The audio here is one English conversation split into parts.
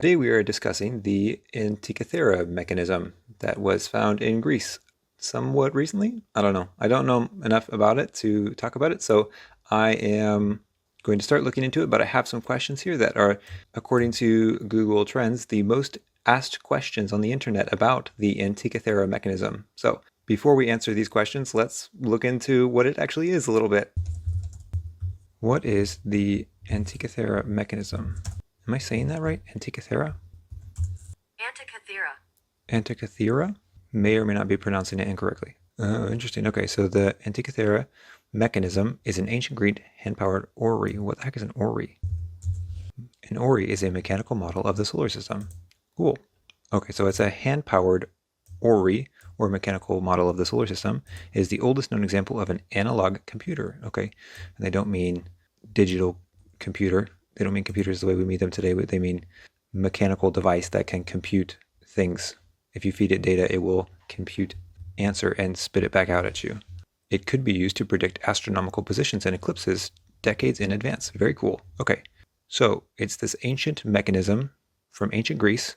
Today we are discussing the Antikythera mechanism that was found in Greece somewhat recently. I don't know. I don't know enough about it to talk about it, so I am going to start looking into it, but I have some questions here that are, according to Google Trends, the most asked questions on the internet about the Antikythera mechanism. So before we answer these questions, let's look into what it actually is a little bit. What is the Antikythera mechanism? Am I saying that right? Antikythera? Antikythera. Antikythera? May or may not be pronouncing it incorrectly. Oh, interesting. Okay, so the Antikythera mechanism is an ancient Greek hand-powered orrery. What the heck is an orrery? An orrery is a mechanical model of the solar system. Cool. Okay, so it's a hand-powered orrery, or mechanical model of the solar system, is the oldest known example of an analog computer. Okay, and they don't mean digital computer. They don't mean computers the way we meet them today, but they mean mechanical device that can compute things. If you feed it data, it will compute, answer, and spit it back out at you. It could be used to predict astronomical positions and eclipses decades in advance. Very cool. Okay, so it's this ancient mechanism from ancient Greece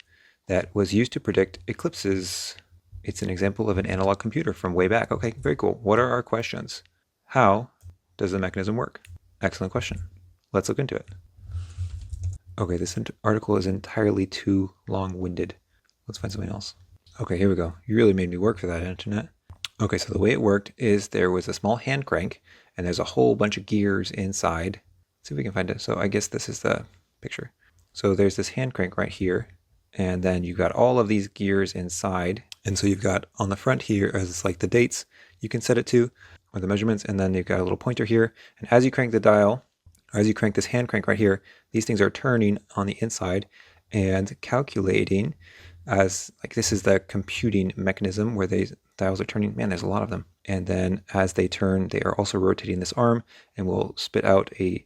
that was used to predict eclipses. It's an example of an analog computer from way back. Okay, very cool. What are our questions? How does the mechanism work? Excellent question. Let's look into it. Okay, this article is entirely too long-winded. Let's find something else. Okay, here we go. You really made me work for that, internet. Okay, so the way it worked is there was a small hand crank, and there's a whole bunch of gears inside. Let's see if we can find it. So I guess this is the picture. So there's this hand crank right here, and then you've got all of these gears inside. And so you've got on the front here, as it's like the dates you can set it to, or the measurements, and then you've got a little pointer here. And as you crank the dial, or as you crank this hand crank right here, these things are turning on the inside and calculating as, like, this is the computing mechanism where these dials are turning. Man, there's a lot of them. And then as they turn, they are also rotating this arm and will spit out a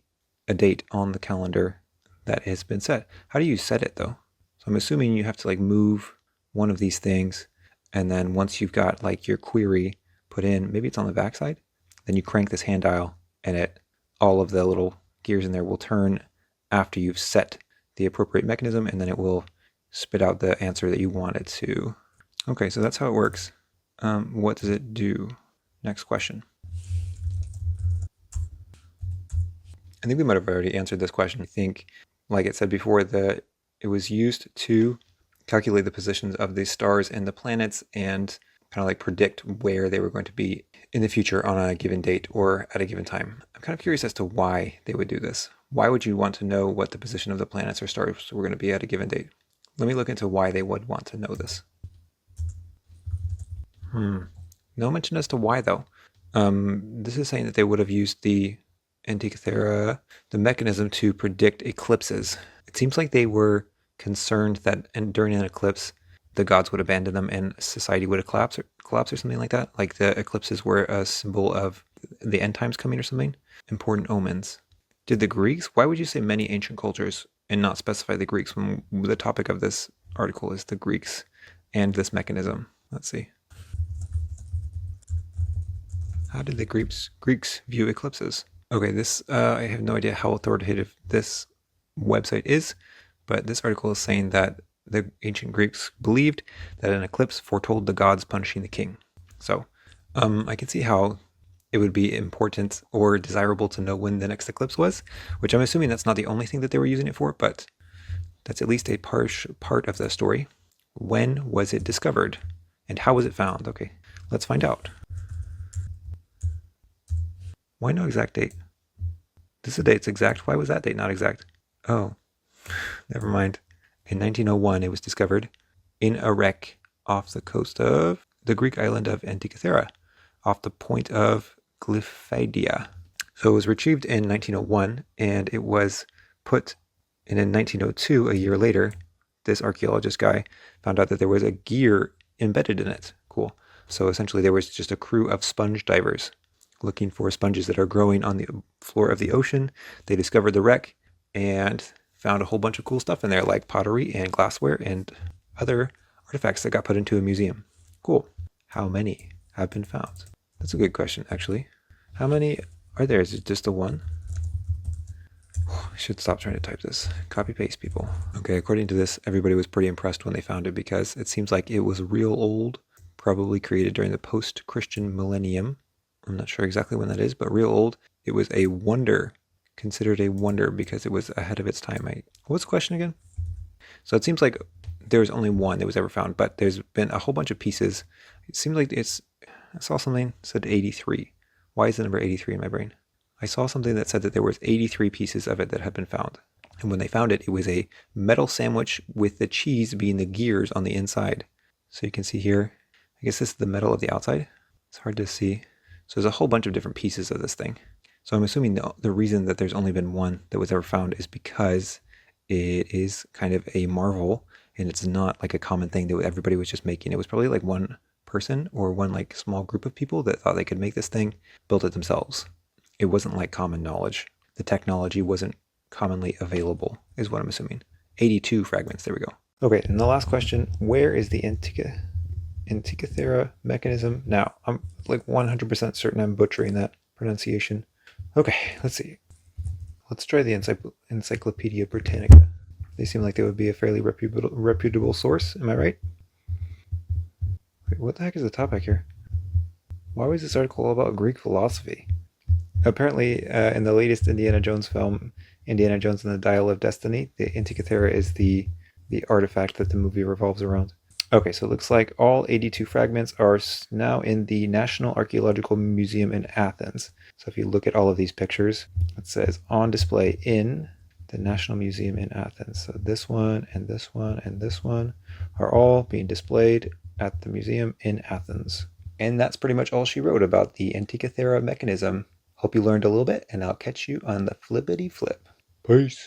date on the calendar that has been set. How do you set it though? So I'm assuming you have to like move one of these things, and then once you've got like your query put in, maybe it's on the backside, then you crank this hand dial and all of the little gears in there will turn after you've set the appropriate mechanism, and then it will spit out the answer that you want it to. Okay, so that's how it works. What does it do? Next question. I think we might have already answered this question. I think, like it said before, that it was used to calculate the positions of the stars and the planets and kind of like predict where they were going to be in the future on a given date or at a given time. I'm kind of curious as to why they would do this. Why would you want to know what the position of the planets or stars were going to be at a given date? Let me look into why they would want to know this. No mention as to why though. This is saying that they would have used the Antikythera, the mechanism to predict eclipses. It seems like they were concerned that during an eclipse, the gods would abandon them and society would collapse or something like that. Like the eclipses were a symbol of the end times coming or something. Important omens. Did the Greeks, why would you say many ancient cultures and not specify the Greeks when the topic of this article is the Greeks and this mechanism? Let's see. How did the Greeks view eclipses? Okay, this, I have no idea how authoritative this website is, but this article is saying that the ancient Greeks believed that an eclipse foretold the gods punishing the king. So I can see how it would be important or desirable to know when the next eclipse was, which I'm assuming that's not the only thing that they were using it for, but that's at least a part of the story. When was it discovered? And how was it found? Okay, let's find out. Why no exact date? This is the date's exact. Why was that date not exact? Oh, never mind. In 1901, it was discovered in a wreck off the coast of the Greek island of Antikythera, off the point of Glyphadia. So it was retrieved in 1901, and it was put in 1902, a year later. This archaeologist guy found out that there was a gear embedded in it. Cool. So essentially there was just a crew of sponge divers looking for sponges that are growing on the floor of the ocean. They discovered the wreck and found a whole bunch of cool stuff in there, like pottery and glassware and other artifacts that got put into a museum. Cool. How many have been found? That's a good question, actually. How many are there? Is it just the one? I should stop trying to type this. Copy paste, people. Okay, according to this, everybody was pretty impressed when they found it because it seems like it was real old, probably created during the post-Christian millennium. I'm not sure exactly when that is, but real old. It was a wonder, considered a wonder because it was ahead of its time. What's the question again? So it seems like there was only one that was ever found, but there's been a whole bunch of pieces. It seems like I saw something that said 83. Why is the number 83 in my brain? I saw something that said that there was 83 pieces of it that had been found. And when they found it, it was a metal sandwich with the cheese being the gears on the inside. So you can see here, I guess this is the metal of the outside. It's hard to see. So there's a whole bunch of different pieces of this thing. So I'm assuming the reason that there's only been one that was ever found is because it is kind of a marvel and it's not like a common thing that everybody was just making. It was probably like one person or one like small group of people that thought they could make this thing, build it themselves. It wasn't like common knowledge. The technology wasn't commonly available, is what I'm assuming. 82 fragments, there we go. Okay, and the last question, where is the Antikythera Mechanism? Now, I'm like 100% certain I'm butchering that pronunciation. Okay, let's see. Let's try the Encyclopedia Britannica. They seem like they would be a fairly reputable source, am I right? Wait, what the heck is the topic here? Why was this article all about Greek philosophy? Apparently, in the latest Indiana Jones film, Indiana Jones and the Dial of Destiny, the Antikythera is the artifact that the movie revolves around. Okay, so it looks like all 82 fragments are now in the National Archaeological Museum in Athens. So if you look at all of these pictures, it says on display in the National Museum in Athens. So this one and this one and this one are all being displayed at the museum in Athens. And that's pretty much all she wrote about the Antikythera Mechanism. Hope you learned a little bit, and I'll catch you on the flippity flip. Peace.